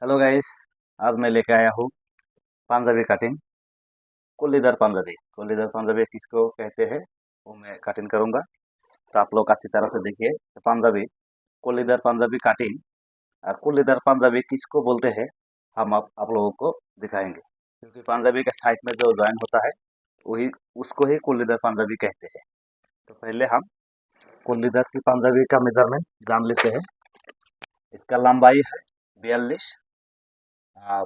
Hello guys. आज मैं लेके आया हूँ पंजाबी कटिंग। कुल्लीदार पंजाबी किसको कहते हैं वो मैं कटिंग करूँगा। तो आप लोग अच्छी तरह से देखिए। तो पंजाबी कुल्लीदार पंजाबी कटिंग और कुल्लीदार पंजाबी किसको बोलते हैं हम आप लोगों को दिखाएंगे, क्योंकि पंजाबी के साइड में जो ज्वाइन होता है वही उसको ही कुल्लीदार पंजाबी कहते हैं। तो पहले हम कुल्लीदार की पंजाबी का मेजरमेंट जान लेते हैं। इसका लंबाई है 42,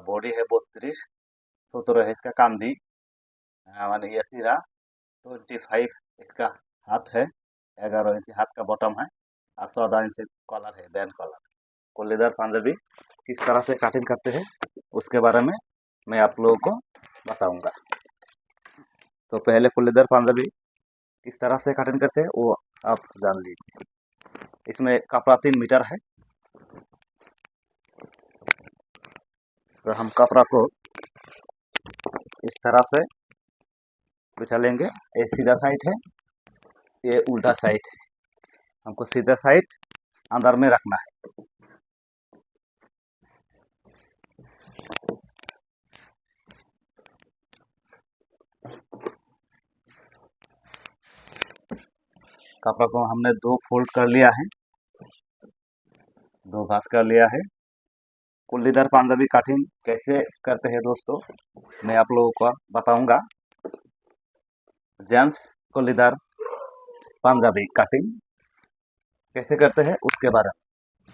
बॉडी है 32, 17 है इसका कांधी, माने ये सिरा 25 इसका हाथ है, 11 इंच हाथ का बॉटम है और 14 इंच कॉलर है, बैंड कॉलर। कुल्लीदार पंजाबी किस तरह से कटिंग करते हैं उसके बारे में मैं आप लोगों को बताऊंगा। तो पहले कुल्लीदार पंजाबी किस तरह से कटिंग करते हैं वो आप जान लीजिए। इसमें कपड़ा 3 मीटर है। तो हम कपड़ा को इस तरह से बिठा लेंगे। ये सीधा साइड है, ये उल्टा साइड है। हमको सीधा साइड अंदर में रखना है। कपड़ा को हमने 2 फोल्ड कर लिया है, 2 भाग कर लिया है। कुल्लीदार पंजाबी कटिंग कैसे करते हैं दोस्तों मैं आप लोगों को बताऊंगा। जेंट्स कुल्लीदार पंजाबी कटिंग कैसे करते हैं उसके बारे में।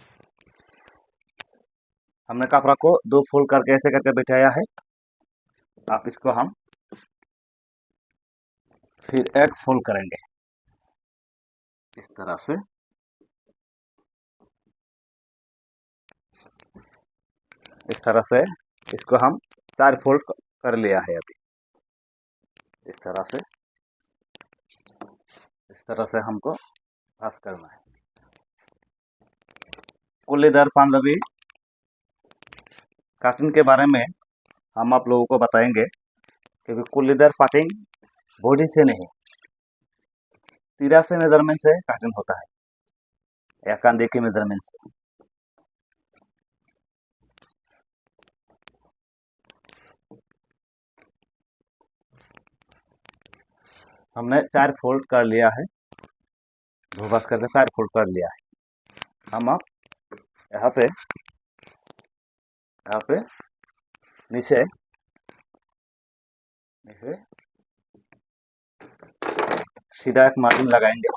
हमने कपड़ा को 2 फोल्ड करके ऐसे करके बिठाया है। आप इसको हम फिर एक फोल्ड करेंगे इस तरह से। इस तरह से इसको हम 4 फोल्ड कर लिया है अभी। इस तरह से हमको पास करना है। कुल्लीदार पंजाबी कटिंग के बारे में हम आप लोगों को बताएंगे, क्योंकि कुल्लीदार कटिंग बॉडी से नहीं तीरा से मेजरमेंट से कटिंग होता है या कंधे के मेजरमेंट से। हमने 4 फोल्ड कर लिया है, 2 भाग करके 4 फोल्ड कर लिया है। हम अब यहाँ पे नीचे नीचे सीधा एक मार्जिन लगाएंगे,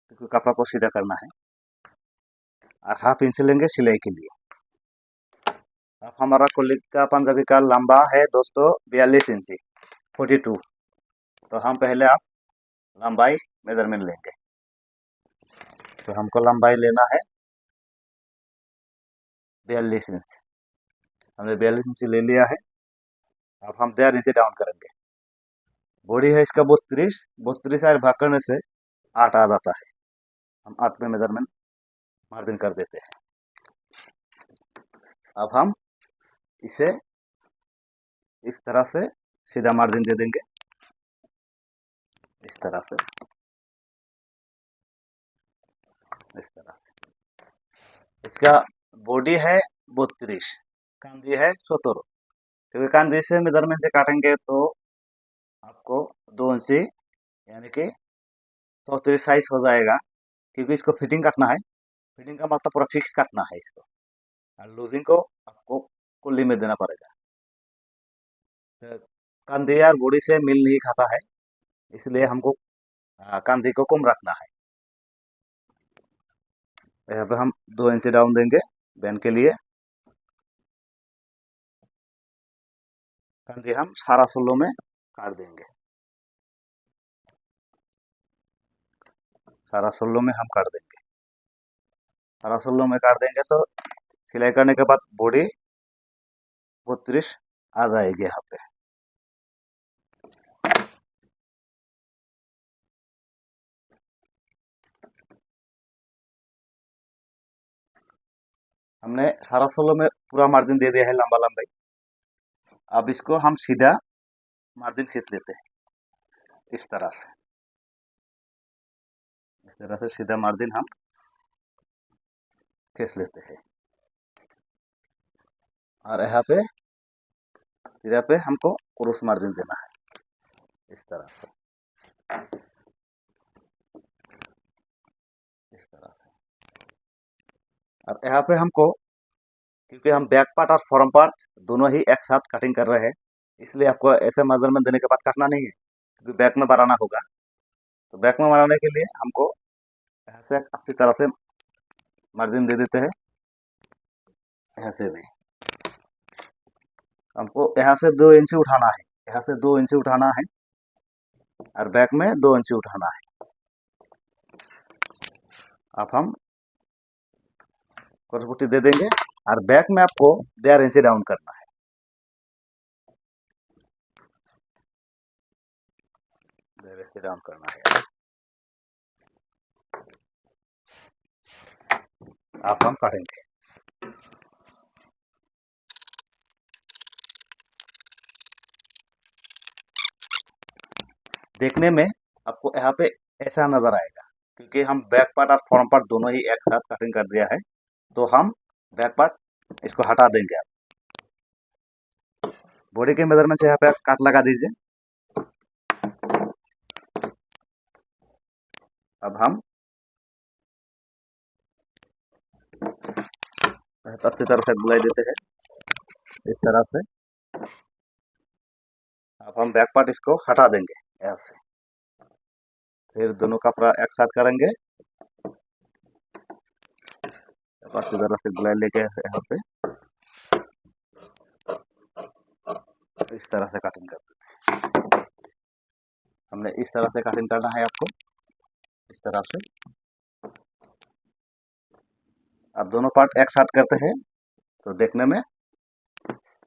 क्योंकि कपड़ा को सीधा करना है। और 1/2 इंच लेंगे सिलाई के लिए। अब हमारा कुल्ली का पंजाबी का लंबा है दोस्तों 42 इंची 42। तो हम पहले आप लंबाई मेजरमेंट लेंगे। तो हमको लंबाई लेना है 42 इंच। हमने 42 इंच ले लिया है। अब हम 1.5 इंच डाउन करेंगे। बॉडी है इसका 32, 32 भाग करने से 8 आ जाता है। हम 8 में मेजरमेंट मार्जिन कर देते हैं। अब हम इसे इस तरह से सीधा मार्जिन दे देंगे, इस तरह से, इस तरह से। इसका बॉडी है 32, कांधी है 17। क्योंकि कांधी से मेजरमेंट से काटेंगे तो आपको 2 इंची यानी कि 34 साइज हो जाएगा। क्योंकि इसको फिटिंग काटना है। फिटिंग का मतलब पूरा फिक्स काटना है इसको, और लूजिंग को आपको कुल्ली में देना पड़ेगा। तो कंधे और बॉडी से मिल नहीं खाता है, इसलिए हमको कंधे को कम रखना है। यहाँ पे हम 2 इंच डाउन देंगे बैन के लिए। कंधे हम सारा 16 में काट देंगे, सारा 16 में हम काट देंगे। सारा 16 में काट देंगे तो सिलाई करने के बाद बॉडी 32 आ जाएगी यहाँ पे। हमने सारा 16 में पूरा मार्जिन दे दिया है लंबा लंबाई। अब इसको हम सीधा मार्जिन खींच लेते हैं इस तरह से। इस तरह से सीधा मार्जिन हम खींच लेते हैं। और यहाँ पे हमको क्रॉस मार्जिन देना है इस तरह से, इस तरह से। और यहाँ पे हमको, क्योंकि हम बैक पार्ट और फ्रंट पार्ट दोनों ही एक साथ कटिंग कर रहे हैं, इसलिए आपको ऐसे मेजरमेंट देने के बाद काटना नहीं है, क्योंकि बैक में बनाना होगा। तो बैक में बनाने के लिए हमको यहाँ से अच्छी तरह से मार्जिन दे देते हैं। यहाँ से भी हमको यहाँ से 2 इंची उठाना है, यहाँ से 2 इंची उठाना है, और बैक में 2 इंची उठाना है। अब हम क्रॉस दे देंगे, और बैक में आपको 1.5 इंची डाउन करना है, 1.5 इंची डाउन करना है। आप हम काटेंगे। देखने में आपको यहाँ पे ऐसा नजर आएगा, क्योंकि हम बैक पार्ट और फ्रंट पार्ट दोनों ही एक साथ कटिंग कर दिया है। तो हम बैक पार्ट इसको हटा देंगे। आप बॉडी के मेजरमेंट से यहाँ पे आप काट लगा दीजिए। अब हम अच्छी तरह से बुलाई देते हैं इस तरह से। अब हम बैक पार्ट इसको हटा देंगे यहाँ से, फिर दोनों कपड़ा एक साथ करेंगे। अच्छी तरह से बुलाई लेके यहाँ पे इस तरह से कटिंग कर देंगे। हमने इस तरह से कटिंग करना है आपको, इस तरह से। अब दोनों पार्ट एक साथ करते हैं तो देखने में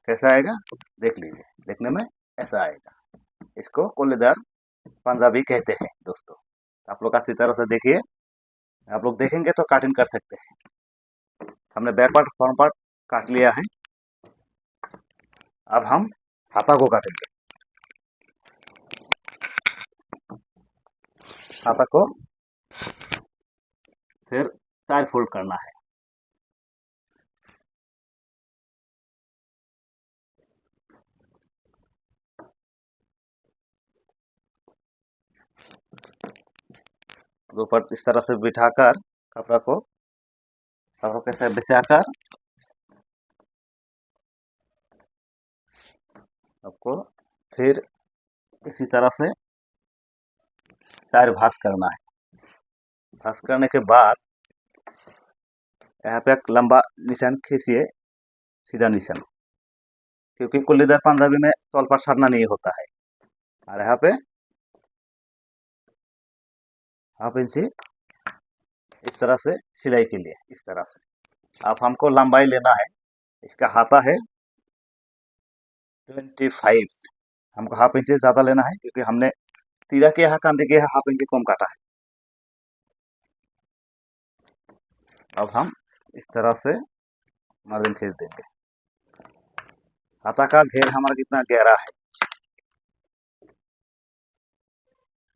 कैसा आएगा, देख लीजिए। देखने में ऐसा आएगा। इसको कोलीदार पंजाबी कहते हैं दोस्तों। आप लोग अच्छी तरह से देखिए, आप लोग देखेंगे तो कटिंग कर सकते हैं। हमने बैक पार्ट फ्रंट पार्ट काट लिया है। अब हम हाथा को काटेंगे। हाथा को फिर 4 फोल्ड करना है। दो पार्ट इस तरह से बिठाकर कपड़ा को कैसे बिछाकर आपको फिर इसी तरह से 4 भांज करना है। भांज करने के बाद यहाँ पे एक लंबा निशान खींचिए, सीधा निशान, क्योंकि कुल्लीदार पंजाबी में तौल पर सारना नहीं होता है। और यहाँ पे 1/2 इंची इस तरह से सिलाई के लिए, इस तरह से। अब हमको लंबाई लेना है, इसका हाथा है 25। हमको 1/2 इंची ज़्यादा लेना है, क्योंकि हमने तीरा के यहाँ कांधे के यहाँ 1/2 इंची कम काटा है। अब हम इस तरह से मार्जिन खींच देंगे। हाथा का घेर हमारा कितना गहरा है,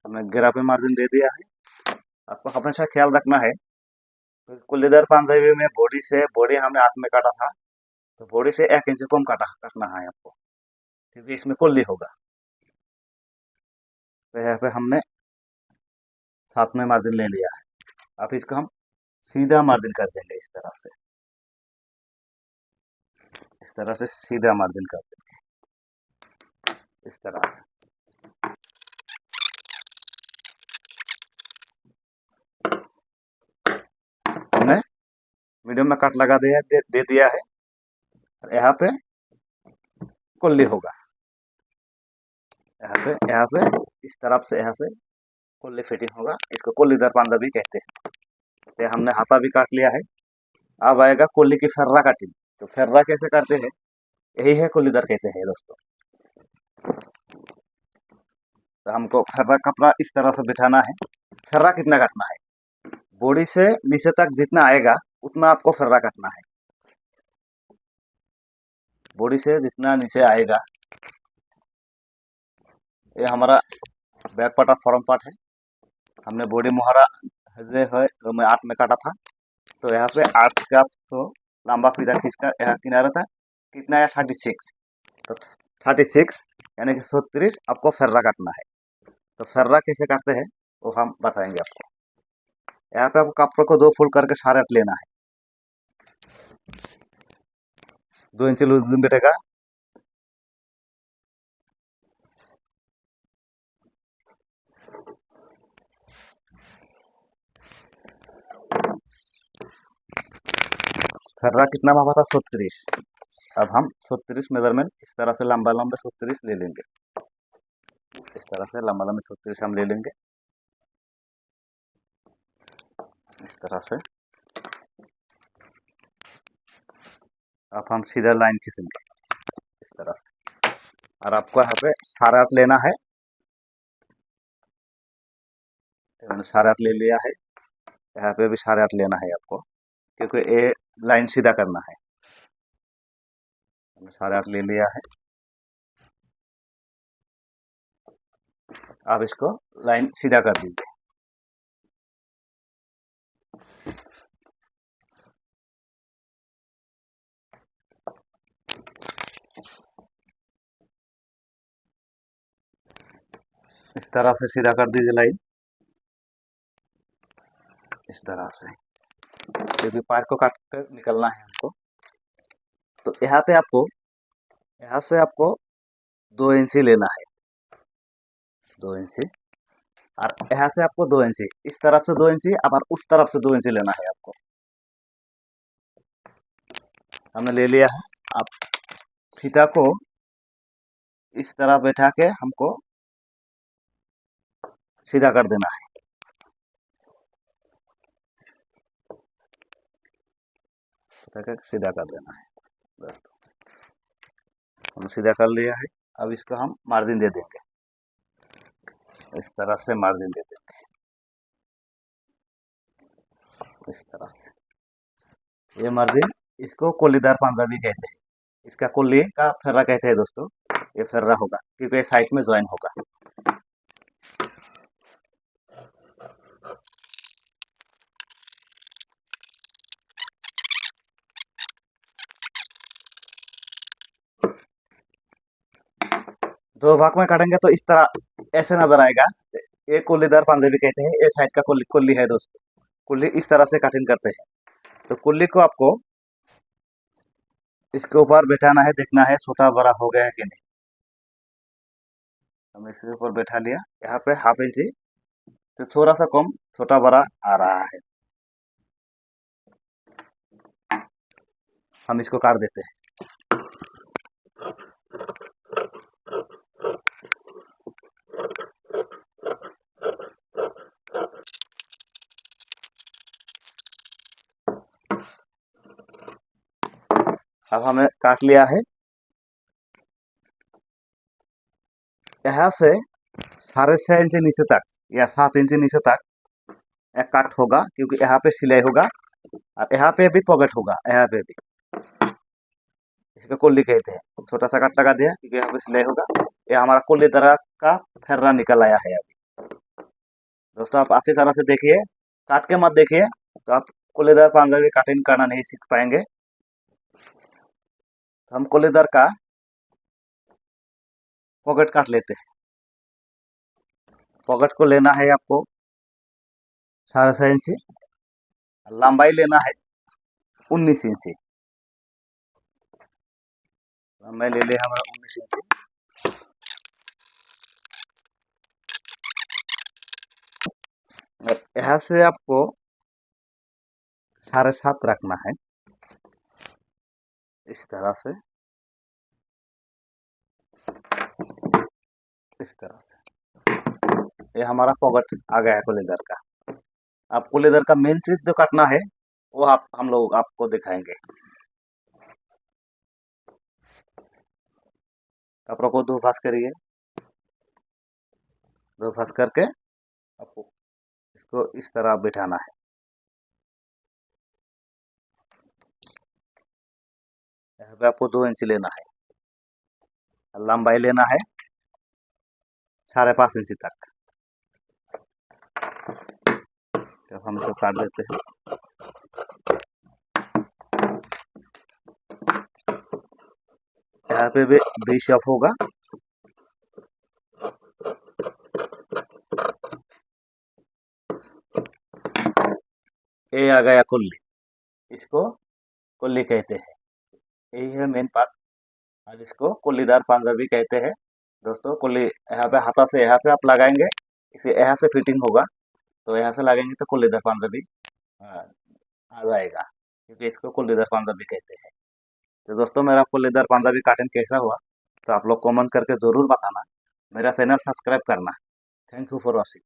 हमने घेरा पे मार्जिन दे दिया है। आपको हमेशा ख्याल रखना है, कुल्लीदार पंजाबी में बॉडी हमने 8 में काटा था, तो बॉडी से 1 इंच कम काटना है आपको, क्योंकि इसमें कुल्ली होगा। तो यहाँ पे हमने 7 में मार्जिन ले लिया है। अब इसको हम सीधा मार्जिन कर देंगे, इस तरह से, इस तरह से सीधा मार्जिन कर देंगे, इस तरह से। हमने मीडियम में कट लगा दे दिया है। और यहाँ पे कुल्ली होगा, यहाँ से इस तरफ से, यहाँ से कुल्ली फिटिंग होगा। इसको कुल्लीदार पंजाबी कहते हैं। तो हमने हाथा भी काट लिया है। अब आएगा कुल्ली की फर्रा कटिंग। तो फर्रा कैसे करते हैं, यही है कुल्लीदार कहते हैं दोस्तों। तो हमको फर्रा कपड़ा इस तरह से बिठाना है। फर्रा कितना काटना है, बॉडी से नीचे तक जितना आएगा उतना आपको फर्रा काटना है। बॉडी से जितना नीचे आएगा, ये हमारा बैक पार्ट और फ्रंट पार्ट है। हमने बॉडी मुहारा जो मैं 8 में काटा था, तो यहाँ पे 8 का तो लंबा फीता खींचकर यहाँ किनारा था, कितना है 36। तो 36 यानी कि 36 आपको फर्रा काटना है। तो फर्रा कैसे काटते हैं वो हम बताएंगे आपको। यहाँ पे आपको कपड़े को 2 फोल्ड करके साढ़े 8 लेना है। 2 इंची लूज बैठेगा। फर्रा कितना मापा था 36। अब हम 36 मेजरमेंट इस तरह से लंबा लंबा 36 ले लेंगे। इस तरह से लंबा लंबा 36 हम ले लेंगे इस तरह से। अब हम सीधा लाइन खींचेंगे इस तरह से। और आपको यहाँ पे साढ़े 8 लेना है। मैंने साढ़े 8 ले लिया है। यहाँ पे भी साढ़े 8 लेना है आपको, क्योंकि ये लाइन सीधा करना है। मैंने साढ़े 8 ले लिया है। आप इसको लाइन सीधा कर दीजिए। इस तरह से सीधा कर दीजिए लाइन इस तरह से, क्योंकि पार को काट कर निकलना है हमको। तो यहाँ पे आपको यहाँ से आपको 2 इंची लेना है, 2 इंची। और यहाँ से आपको 2 इंची, इस तरफ से 2 इंची, अब उस तरफ से 2 इंची लेना है आपको। हमने ले लिया है। आप फीता को इस तरह बैठा के हमको सीधा कर देना है। सीधा कर देना है दोस्तों। हम सीधा कर लिया है। अब इसको हम मार्जिन दे देंगे, इस तरह से मार्जिन दे देंगे इस तरह से। ये मार्जिन, इसको कोलीदार पंजाबी कहते हैं। इसका कुल्ली का फर्रा कहते हैं दोस्तों। ये फर्रा होगा क्योंकि ये साइड में ज्वाइन होगा। दो भाग में काटेंगे तो इस तरह ऐसे नजर आएगा। ये कुल्लीदार पंजाबी कहते हैं। ये साइड का कुल्ली कुल्ली है दोस्तों। कुल्ली इस तरह से कटिंग करते हैं। तो कुल्ली को आपको इसके ऊपर बैठाना है, देखना है छोटा बड़ा हो गया है कि नहीं। हम इसके ऊपर बैठा लिया। यहाँ पे हाफ इंची तो थोड़ा सा कम छोटा बड़ा आ रहा है। हम इसको काट देते हैं। अब हमें काट लिया है। यहाँ से 6.5 इंच नीचे तक या 7 इंच नीचे तक एक काट होगा, क्योंकि यहाँ पे सिलाई होगा और यहाँ पे भी पॉकेट होगा। यहाँ पे भी इसको कोल्ली कहते हैं। छोटा सा काट लगा दिया क्योंकि यहाँ पे सिलाई होगा। ये हमारा कोल्ली तरह का फर्रा निकल आया है अभी। दोस्तों आप अच्छी तरह से देखिए, काट के मत देखिए तो आप कोल्लीदार पंजाबी कटिंग करना नहीं सीख पाएंगे। तो हम कोल्लीदार का पॉकेट काट लेते हैं। पॉकेट को लेना है आपको 6.5 इंची। लंबाई लेना है 19 इंची। लंबाई ले लिया हमारा 19 इंची। यहाँ से आपको 7.5 रखना है इस तरह से, इस तरह से। ये हमारा पॉकेट आ गया है कोलेदर का। अब कोलेदर का मेन चीज जो काटना है वो हम लोग आपको दिखाएंगे। कपड़ों को 2 भांज करिए। 2 भांज करके आपको इसको इस तरह बिठाना है। यहाँ पे आपको 2 इंच लेना है। लंबाई लेना है 5.5 इंच तक। तो हम इसको काट देते हैं। यहाँ पे भी बी शार्प होगा। ये आ गया कुल्ली, इसको कुल्ली कहते हैं। यही है मेन पार्ट, और इसको कुल्लीदार पंजा भी कहते हैं। दोस्तों कुल्ली यहाँ पे हाथा से यहाँ पे आप लगाएंगे, इसे यहाँ से फिटिंग होगा, तो यहाँ से लगाएंगे तो कुल्लीदार पंजा भी आ जाएगा, क्योंकि इसको कुल्लीदार पंजा भी कहते हैं। तो दोस्तों मेरा कुल्लीदार पंजा भी काटिंग कैसा हुआ, तो आप लोग कमेंट करके ज़रूर बताना। मेरा चैनल सब्सक्राइब करना। Thank you for watching.